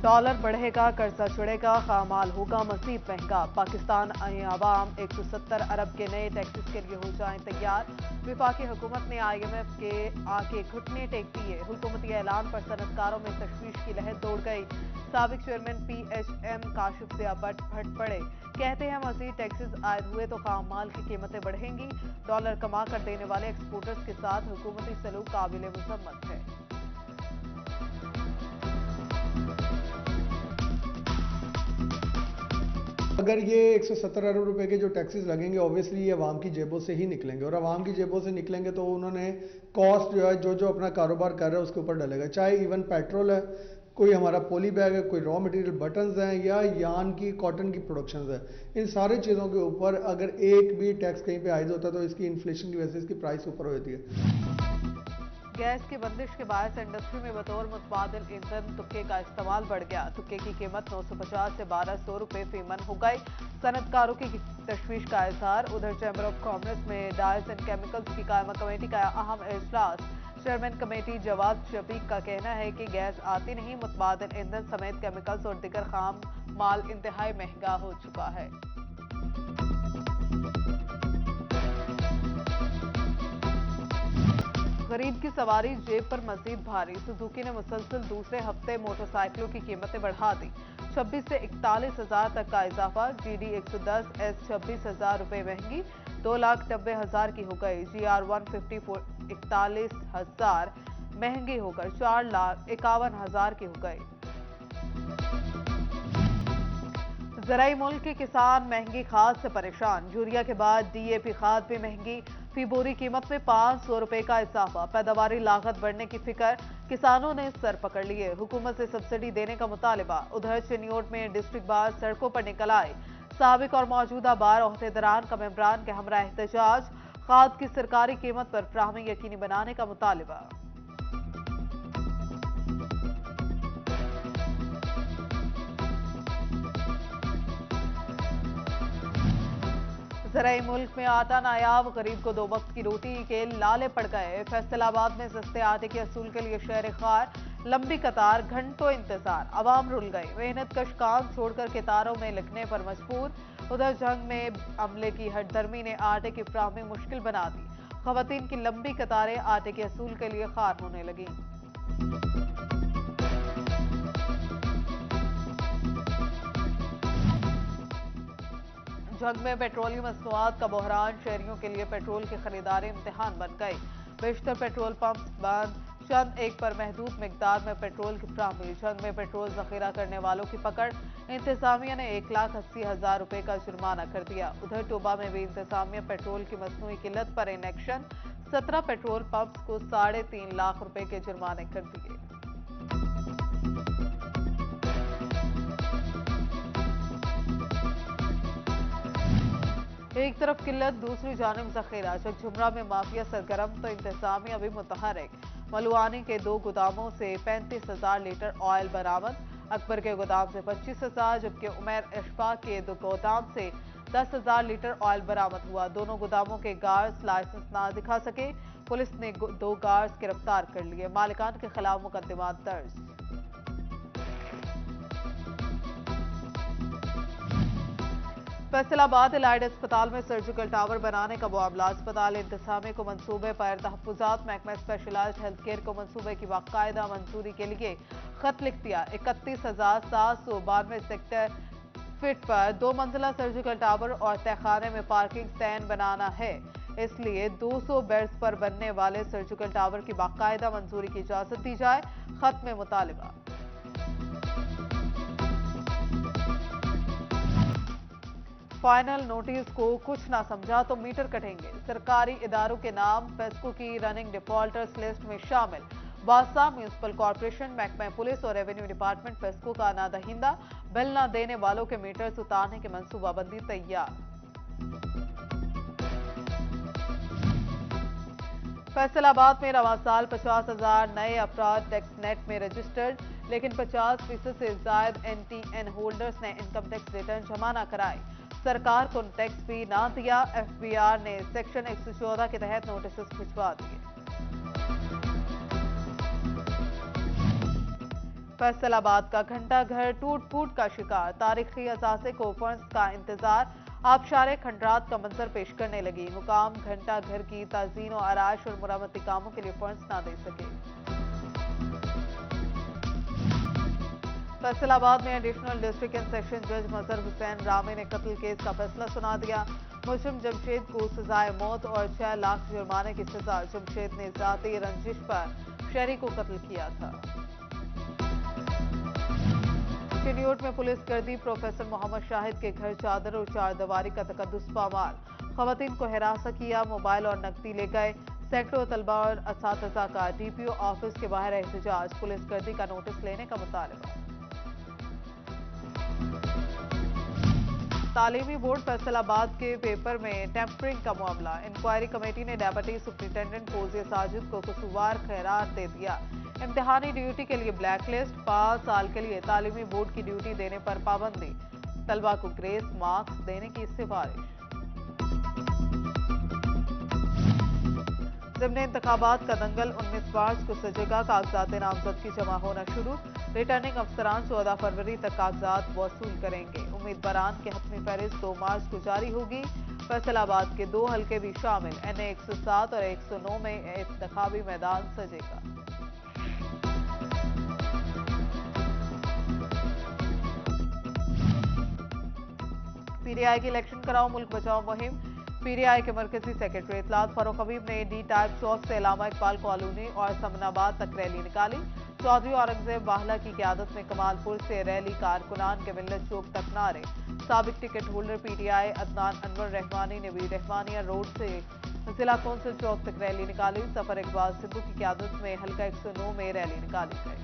Dollar बढ़ेगा, कर्जा चढ़ेगा, खामाल होगा मजीद महंगा। पाकिस्तान आवाम 170 अरब के नए टैक्सेस के लिए हो जाएं तैयार। विफाकी हुकूमत ने IMF के आके घुटने टेक दिए। हुकूमती ऐलान पर सनतकारों में तशवीश की लहर दौड़ गई। साबिक चेयरमैन PHM काशिफ ज़िया भट्ट पड़े, कहते हैं मजीद टैक्सेस आयद हुए तो खाम माल की कीमतें बढ़ेंगी। डॉलर कमा कर देने वाले एक्सपोर्टर्स के साथ हुकूमती सलूक काबिल मुजम्मत है। अगर ये 170 अरब रुपए के जो टैक्सेस लगेंगे ऑब्वियसली ये अवाम की जेबों से ही निकलेंगे, और अवाम की जेबों से निकलेंगे तो उन्होंने कॉस्ट जो है जो अपना कारोबार कर रहा है उसके ऊपर डलेगा। चाहे इवन पेट्रोल है, कोई हमारा पोली बैग है, कोई रॉ मटेरियल बटन्स हैं, या यान की कॉटन की प्रोडक्शन है, इन सारी चीज़ों के ऊपर अगर एक भी टैक्स कहीं पे आयद होता है तो इसकी इन्फ्लेशन की वजह से इसकी प्राइस ऊपर हो जाती है। गैस की बंदिश के बायस इंडस्ट्री में बतौर मुतबादिल ईंधन तुक्के का इस्तेमाल बढ़ गया। तुक्के की कीमत 950 से 1200 रुपए फी मन हो गई। सनतकारों की तशवीश का इजहार। उधर चैम्बर ऑफ कॉमर्स में डायल्स एंड केमिकल्स की कायमा कमेटी का अहम इजलास। चेयरमैन कमेटी जवाद शफीक का कहना है कि गैस आती नहीं, मुतबादिल ईंधन समेत केमिकल्स और दीगर खाम माल इंतहाई महंगा हो चुका है। गरीब की सवारी जेब पर मजीद भारी। सुजुकी ने मुसलसल दूसरे हफ्ते मोटरसाइकिलों की कीमतें बढ़ा दी। 26 से 41,000 तक का इजाफा। GD 110S 26,000 रुपए महंगी, 2,90,000 की हो गई। GR 150 41,000 महंगी होकर 4,51,000 की हो गई। ज़राई मुल्क के किसान महंगी खाद से परेशान। यूरिया के बाद DAP खाद भी महंगी। फी बोरी कीमत में 500 रुपए का इजाफा। पैदावारी लागत बढ़ने की फिक्र, किसानों ने सर पकड़ लिए। हुकूमत से सब्सिडी देने का मुतालिबा। उधर चिन्योट में डिस्ट्रिक्ट बार सड़कों पर निकल आए। साबिक और मौजूदा बार ओहदेदारान का मेंबरान के हमरा एहतजाज। खाद की सरकारी कीमत पर फ्राहमी यकीनी बनाने का मुतालिबा। ज़राई मुल्क में आटा नायाब, गरीब को 2 वक्त की रोटी के लाले पड़ गए। फैसलाबाद में सस्ते आटे के असूल के लिए शहर खार, लंबी कतार, घंटों इंतजार। आवाम रुल गई, मेहनत कश काम छोड़कर कतारों में लगने पर मजबूर। उधर जंग में अमले की हटदर्मी ने आटे की फ्राहमी मुश्किल बना दी। खवातीन की लंबी कतारें आटे के असूल के लिए खार होने लगी। जंग में पेट्रोलियम मसनूआत का बहरान, शहरियों के लिए पेट्रोल की खरीदारी इम्तिहान बन गई। बेशतर पेट्रोल पंप बंद, चंद एक पर महदूद मिकदार में पेट्रोल की फ्राहमी। जंग में पेट्रोल जखीरा करने वालों की पकड़। इंतजामिया ने 1,80,000 रुपए का जुर्माना कर दिया। उधर टोबा में भी इंतजामिया पेट्रोल की मसनूई किल्लत पर इन एक्शन। 17 पेट्रोल पंप्स को 3.5 लाख रुपए के जुर्माने कर दिए। एक तरफ किल्लत, दूसरी जानिब जखीरा। झुमरा में माफिया सरगर्म तो इंतजामिया भी मुतहरिक। मलुआनी के 2 गोदामों से 35,000 लीटर ऑयल बरामद। अकबर के गोदाम से 25,000, जबकि उमैर अशफाक के 2 गोदाम से 10,000 लीटर ऑयल बरामद हुआ। दोनों गोदामों के गार्ड्स लाइसेंस ना दिखा सके। पुलिस ने 2 गार्ड्स गिरफ्तार कर लिए। मालिकान के खिलाफ मुकदमात दर्ज। फैसलाबाद इलाइड अस्पताल में सर्जिकल टावर बनाने का मामला। अस्पताल इंतजामिया को मंसूबे पर तहफ्फुजात महकमा स्पेशलाइज्ड हेल्थ केयर को मंसूबे की बाकायदा मंजूरी के लिए खत लिख दिया। 31,792 सेक्टर फीट पर 2 मंजिला सर्जिकल टावर और तहखाने में पार्किंग स्टैंड बनाना है। इसलिए 200 बेड्स पर बनने वाले सर्जिकल टावर की बाकायदा मंजूरी की इजाजत दी जाए। खत में मुतालिबा। फाइनल नोटिस को कुछ ना समझा तो मीटर कटेंगे। सरकारी इदारों के नाम फेस्को की रनिंग डिफॉल्टर्स लिस्ट में शामिल। वासा म्यूनिसिपल कॉर्पोरेशन, महकमा पुलिस और रेवेन्यू डिपार्टमेंट फेस्को का नादहिंदा। बिल न देने वालों के मीटर्स उतारने की मंसूबाबंदी तैयार। फैसलाबाद में रवां साल 50,000 नए अफराद टैक्स नेट में रजिस्टर्ड, लेकिन 50% से ज्यादा NTN होल्डर्स ने इनकम टैक्स रिटर्न जमा न कराए। सरकार को टैक्स भी ना दिया। FBR ने सेक्शन 114 के तहत नोटिस भिजवा दिए। फैसलाबाद का घंटा घर टूट फूट का शिकार, तारीखी असासे को फंड्स का इंतजार, आबशारे खंडरात का मंजर पेश करने लगी। हुकाम घंटा घर की ताजीन और आराश और मुरम्मती कामों के लिए फंड्स ना दे सके। फैसलाबाद में एडिशनल डिस्ट्रिक्ट एंड सेशन जज मजहर हुसैन रामी ने कत्ल केस का फैसला सुना दिया। मुलजिम जमशेद को सजाए मौत और 6 लाख जुर्माने की सजा। जमशेद ने जाती रंजिश पर शहरी को कत्ल किया था। चिन्योट में पुलिस गर्दी, प्रोफेसर मोहम्मद शाहिद के घर चादर और 4 दीवारी का तकद्दुस पामाल। खवातीन को हिरासा किया, मोबाइल और नकदी ले गए। सैकड़ों तलबा और असातिज़ा का डीपीओ ऑफिस के बाहर एहतजाज, पुलिस गर्दी का नोटिस लेने का मुतालबा। तालीमी बोर्ड फैसलाबाद के पेपर में टेम्परिंग का मामला, इंक्वायरी कमेटी ने डेप्यूटी सुप्रिंटेंडेंट फौजिया साजिद को कसूरवार करार दे दिया। इम्तिहानी ड्यूटी के लिए ब्लैकलिस्ट, 5 साल के लिए तालीमी बोर्ड की ड्यूटी देने पर पाबंदी, तलबा को ग्रेस मार्क्स देने की सिफारिश। ज़िम्न इंतखाबात का दंगल 19 मार्च को सजेगा, कागजात नामजदगी जमा होना शुरू। रिटर्निंग अफसरान 14 फरवरी तक कागजात वसूल करेंगे। उम्मीदवारान की हतमी फहरिस्त 2 मार्च को जारी होगी। फैसलाबाद के 2 हल्के भी शामिल, NA 107 और 109 में इंतखाबी मैदान सजेगा। PDI की इलेक्शन कराओ मुल्क बचाओ मुहिम, PDI के मरकजी सेक्रेटरी इतलात फारूक हबीब ने D टाइप चौक से इलामा इकबाल कॉलोनी और समनाबाद तक रैली निकाली। चौधरी औरंगजेब बाहला की क़यादत में कमालपुर से रैली, कारकुनान के मिल्लत चौक तक नारे। साबिक ticket holder PDI Adnan Anwar Rahmani ने भी रहमानिया रोड से जिला कौंसिल चौक तक रैली निकाली। सफर इकबाल सिद्धू की क़यादत में हल्का 109 में रैली निकाली गई।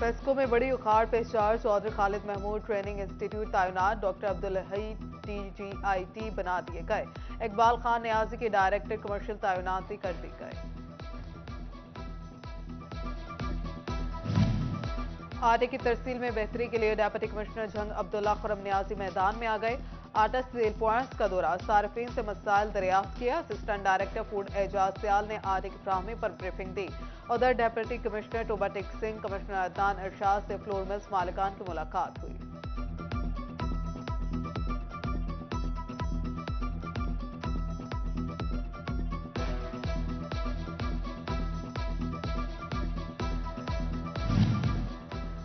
पेस्को में बड़ी उखाड़ पे 4, चौधरी खालिद महमूद ट्रेनिंग इंस्टीट्यूट तैनात, डॉक्टर अब्दुल हई TGIT बना दिए गए। इकबाल खान न्याजी की डायरेक्टर कमर्शियल तैनाती कर दी गई। आटे की तरसील में बेहतरी के लिए डेप्यूटी कमिश्नर जंग अब्दुल्ला खुरम न्याजी मैदान में आ गए। आटा सेल पॉइंट्स का दौरा, सार्फिन से मसाइल दरियाफ्त किया। Assistant director food Ejaz Sial ने आटे की फ्राहमी पर ब्रीफिंग दी। उधर डेप्यूटी कमिश्नर टोबाटिक सिंह, कमिश्नर अदनान इरशाद से फ्लोर मिल्स मालिकान की मुलाकात हुई।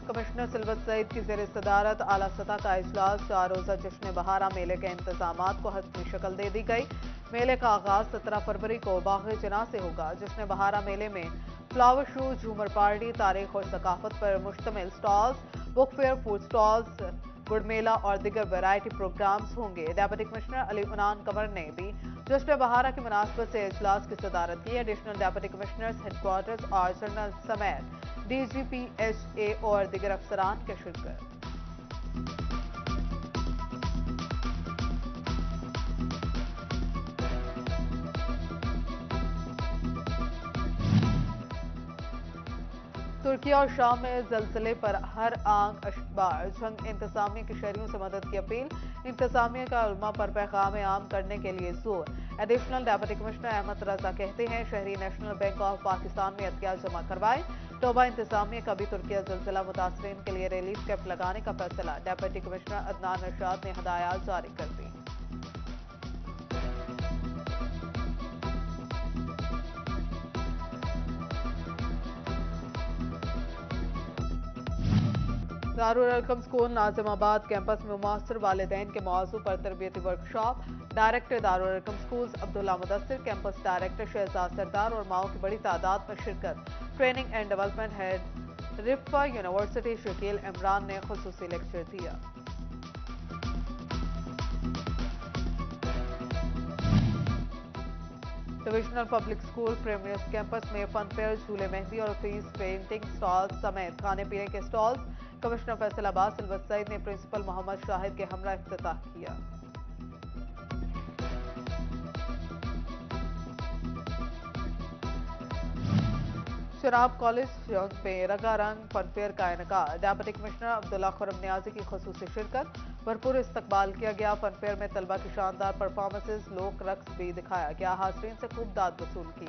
कमिश्नर सिल्वत सईद की ज़ेर सदारत आला सतह का इजलास, 4 रोज़ा जश्न बहारा मेले के इंतजामात को हतमी शक्ल दे दी गई। मेले का आगाज 17 फरवरी को बाग़ जना से होगा। जश्न बहारा मेले में फ्लावर शो, झूमर पार्टी, तारीख और सकाफत पर मुश्तमिल stalls, book fair, food stalls, गुड़ मेला और दीगर वैरायटी प्रोग्राम्स होंगे। डेप्यूटी कमिश्नर अली उनान कंवर ने भी जश्न बहारा की मुनासबत से इजलास की सदारत की। एडिशनल डेप्यूटी कमिश्नर्स हेडक्वार्टर्स और जनरल समेत DGP, HA और दीगर अफसरान के शिरकत। तुर्की और शाम में जलजले पर हर आंख अशबार, जंग इंतजामिया की शहरियों से मदद की अपील। इंतजामिया का उलमा पर पैगाम आम करने के लिए जोर। एडिशनल डेप्यूटी कमिश्नर अहमद रजा कहते हैं शहरी नेशनल बैंक ऑफ पाकिस्तान में अतियात जमा करवाएं। तोबा इंतजामिया का भी तुर्किया जलजिला मुतासरीन के लिए रिलीफ कैंप लगाने का फैसला। डेप्यूटी कमिश्नर अदनान इरशाद ने हदायत जारी कर दी। दारुल अरकम स्कूल नाजिमाबाद कैंपस में मुआसर वालिदैन के मौजू पर तरबियती workshop. Director Darul Arqam schools Abdullah Mudassir, campus director Shahzad Sardar और माओ की बड़ी तादाद में शिरकत। Training and development head Riphah university Shakeel Imran ने खुसूसी लेक्चर दिया। Divisional public school premiers campus में फन फेयर, झूले मेहंदी और फेस पेंटिंग स्टॉल्स समेत खाने पीने के स्टॉल्स। कमिश्नर फैसलाबाद सिल्वत सईद ने प्रिंसिपल मोहम्मद शाहिद के हमरा इफ्तिताह किया। शराब कॉलेज में रंगारंग फनफेयर का इनकार। डिप्टी कमिश्नर अब्दुल्ला खुरम नियाजी की खुसूसी शिरकत, भरपूर इस्तकबाल किया गया। फनफेयर में तलबा की शानदार परफॉर्मेंसेज, लोक रक्स भी दिखाया गया। हाज़रीन से खूब दाद वसूल की।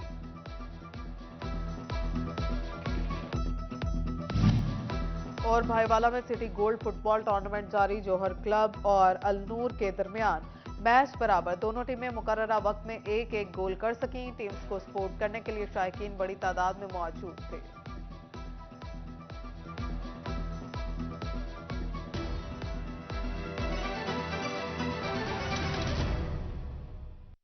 और भाईवाला में सिटी गोल्ड फुटबॉल टूर्नामेंट जारी। जौहर क्लब और अलनूर के दरमियान मैच बराबर। दोनों टीमें मुकर्ररा वक्त में एक एक गोल कर सकीं। टीम्स को सपोर्ट करने के लिए शायकीन बड़ी तादाद में मौजूद थे।